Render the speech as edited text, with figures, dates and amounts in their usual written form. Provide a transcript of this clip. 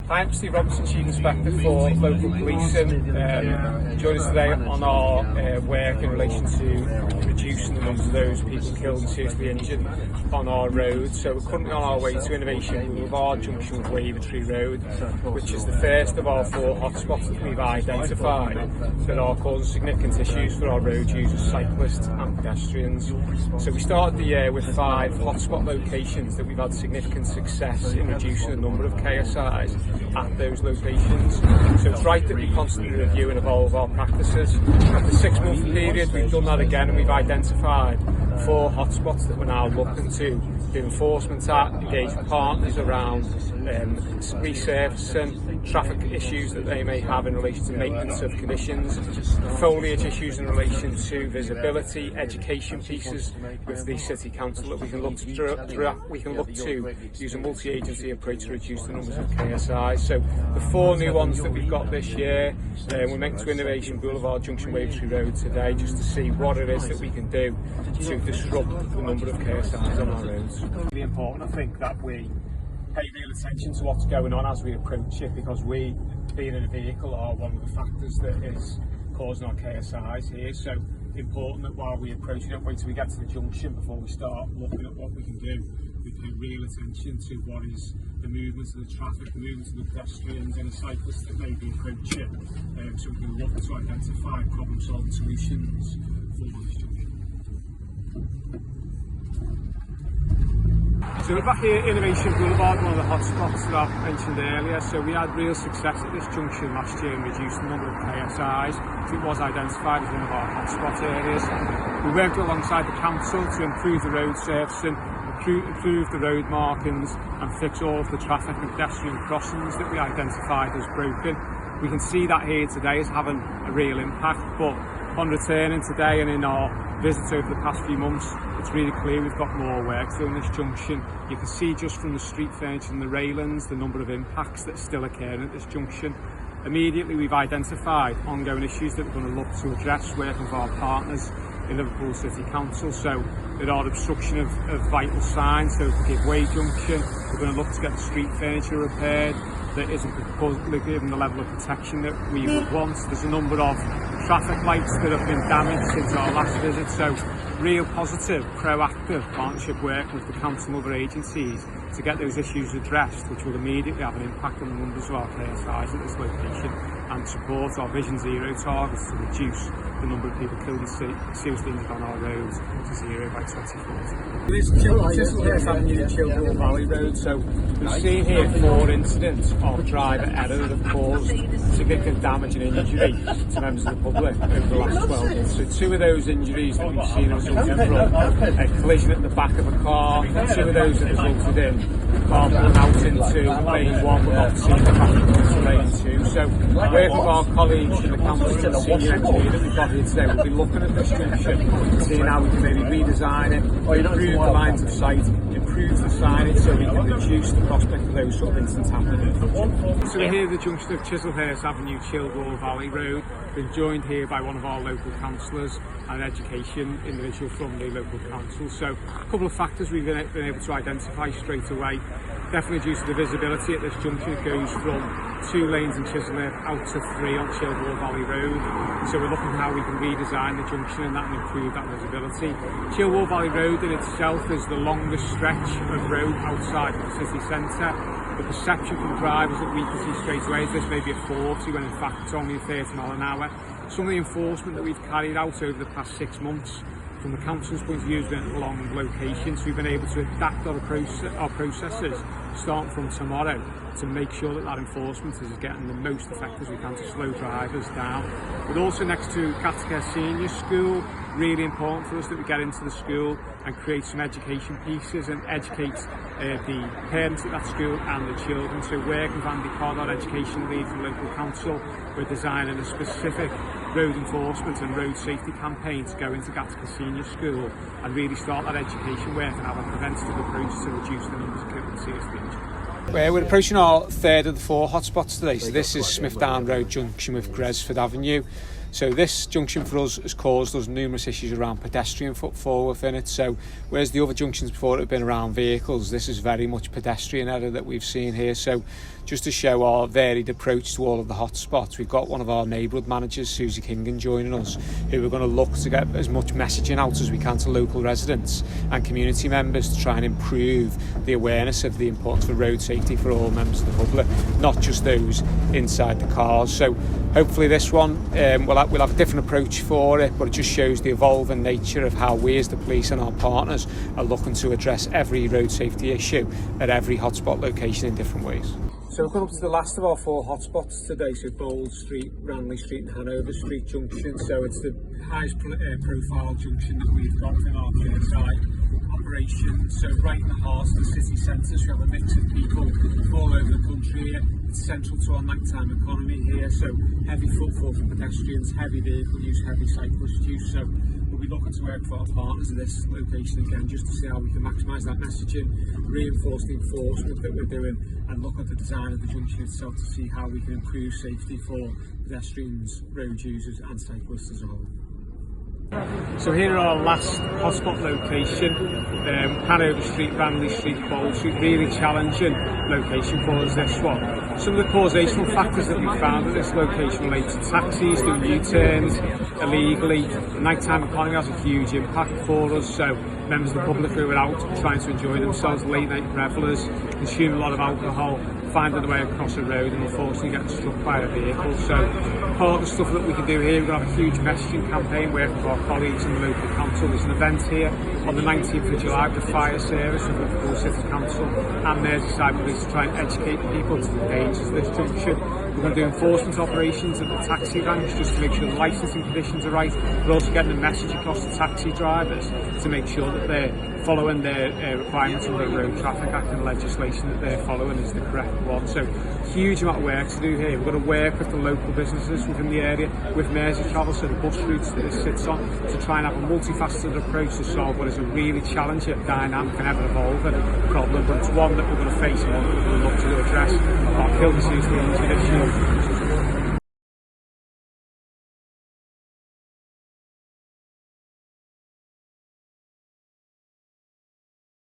I'm Steve Robinson, Chief Inspector for Local Police, and join us today on our work in relation to reducing the numbers of those people killed and seriously injured on our roads. So we're currently on our way to Innovation Boulevard, junction with Wavertree Road, which is the first of our 4 hotspots that we've identified that are causing significant issues for our road users, cyclists and pedestrians. So we started the year with 5 hotspot locations that we've had significant success in reducing the number of KSIs at those locations. So it's right that we constantly review and evolve our practices. At the 6-month period we've done that again, and we've identified 4 hotspots that we're now looking to do enforcement at, engage with partners around resurfacing, traffic issues that they may have in relation to maintenance of conditions, foliage issues in relation to visibility, education pieces with the City Council that we can look to use a multi-agency approach to reduce the numbers of KSIs. So the 4 new ones that we've got this year, we're making to Innovation Boulevard, junction Wavertree Road today, just to see what it is that we can do to disrupt the number of KSIs on our roads. It's really important, I think, that we pay real attention to what's going on as we approach it, because we, being in a vehicle, are one of the factors that is causing our KSIs here. So important that while we approach it, don't wait till we get to the junction before we start looking at what we can do. We pay real attention to what is the movements of the traffic, the movements of the pedestrians and the cyclists that may be approaching, so we can look to identify problem-solving solutions for this junction. So we're back here at Innovation Boulevard, one of the hotspots that I've mentioned earlier. So we had real success at this junction last year in reducing the number of KSIs. So it was identified as one of our hotspot areas. We worked alongside the council to improve the road surfacing, improve the road markings and fix all of the traffic and pedestrian crossings that we identified as broken. We can see that here today as having a real impact, but on returning today and in our visits over the past few months, it's really clear we've got more work to do in this junction. You can see just from the street furniture and the railings the number of impacts that are still occurring at this junction. Immediately we've identified ongoing issues that we're going to look to address, working with our partners in Liverpool City Council. So there are obstruction of vital signs, so to give way junction, we're going to look to get the street furniture repaired that isn't given the level of protection that we would want. There's a number of traffic lights that have been damaged since our last visit, so real positive, proactive partnership work with the council and other agencies to get those issues addressed, which will immediately have an impact on the numbers of our KSIs at this location and support our Vision Zero targets to reduce the number of people killed and seriously injured on our roads to 0 by 2040. This is Childwall Avenue, Childwall Valley Road. So we've seen here 4 incidents of driver error that have caused significant damage and injury to members of the public over the last 12 months. So 2 of those injuries that we've seen resulted from a collision at the back of a car. 2 of those have resulted in the car pulling out into lane 1 but not seeing the traffic into lane 2. So working with our colleagues in the council and the senior engineer that we've got here today, we'll be looking at this junction, seeing how we can maybe redesign it, improve the lines of sight, improve the signage so we can reduce the prospect of those sort of incidents happening. So we're here at the junction of Chislehurst Avenue, Childwall Valley Road. We're joined here by one of our local councillors and an education individual from the local council. So a couple of factors we've been able to identify straight away. Definitely due to the visibility at this junction, it goes from 2 lanes in Chislehurst out to 3 on Childwall Valley Road. So we're looking at how we can redesign the junction and that and improve that visibility. Childwall Valley Road in itself is the longest stretch of road outside of the city centre. The perception from drivers that we can see straight away is this may be a 40 when in fact it's only a 30 mile an hour. Some of the enforcement that we've carried out over the past 6 months from the council's point of view has been at long locations, so we've been able to adapt our processes starting from tomorrow to make sure that enforcement is getting the most effect as we can to slow drivers down. We're also next to Catacare Senior School. Really important for us that we get into the school and create some education pieces and educate the parents at that school and the children. So working with Andy Codd, our education lead from local council, we're designing a specific road enforcement and road safety campaign to go into Catacare Senior School and really start that education work and have a preventative approach to reduce the numbers of killed and seriously injured. We're approaching our 3rd of the 4 hotspots today. So this is Smithdown Road junction with Gresford Avenue. So this junction for us has caused us numerous issues around pedestrian footfall within it. So whereas the other junctions before it have been around vehicles, this is very much pedestrian error that we've seen here. So just to show our varied approach to all of the hotspots, we've got one of our neighbourhood managers, Susie Kingan, joining us, who are going to look to get as much messaging out as we can to local residents and community members to try and improve the awareness of the importance of road safety for all members of the public, not just those inside the cars. So hopefully this one we'll have a different approach for it, but it just shows the evolving nature of how we as the police and our partners are looking to address every road safety issue at every hotspot location in different ways. So we've come up to the last of our 4 hotspots today, so Boulevard Street, Ranelagh Street and Hanover Street junction. So it's the highest profile junction that we've got in our site operation. So right in the heart of the city centre, so we have a mix of people all over the country here. It's central to our nighttime economy here, so heavy footfall for pedestrians, heavy vehicle use, heavy cyclist use. So we'll be looking to work for our partners at this location again, just to see how we can maximise that messaging, reinforce the enforcement that we're doing, and look at the design of the junction itself to see how we can improve safety for pedestrians, road users and cyclists as a whole. So here are our last hotspot location, Hanover Street, Ranelagh Street, Boulevard Street, really challenging location for us, this one. Some of the causational factors that we found at this location relate to taxis doing U-turns illegally. The nighttime economy has a huge impact for us, so members of the public who are out trying to enjoy themselves, late night revellers, consume a lot of alcohol, finding their way across a road and unfortunately getting struck by a vehicle. So part of the stuff that we can do here, we're going to have a huge messaging campaign working with our colleagues in the local council. There's an event here on the 19th of July with the fire service of Liverpool City Council and Merseyside Police to try and educate people to the dangers of this junction. We're going to do enforcement operations at the taxi ranks just to make sure the licensing conditions are right, but also getting a message across to taxi drivers to make sure that they're following their requirements under the Road Traffic Act and legislation that they're following is the correct one. So huge amount of work to do here. We're going to work with the local businesses within the area, with Merseyside, so the bus routes that this sits on, to try and have a multifaceted approach to solve what is a really challenging, dynamic and ever-evolving problem, but it's one that we're going to face and one that we're going to look to address. Our kill disease, the traditional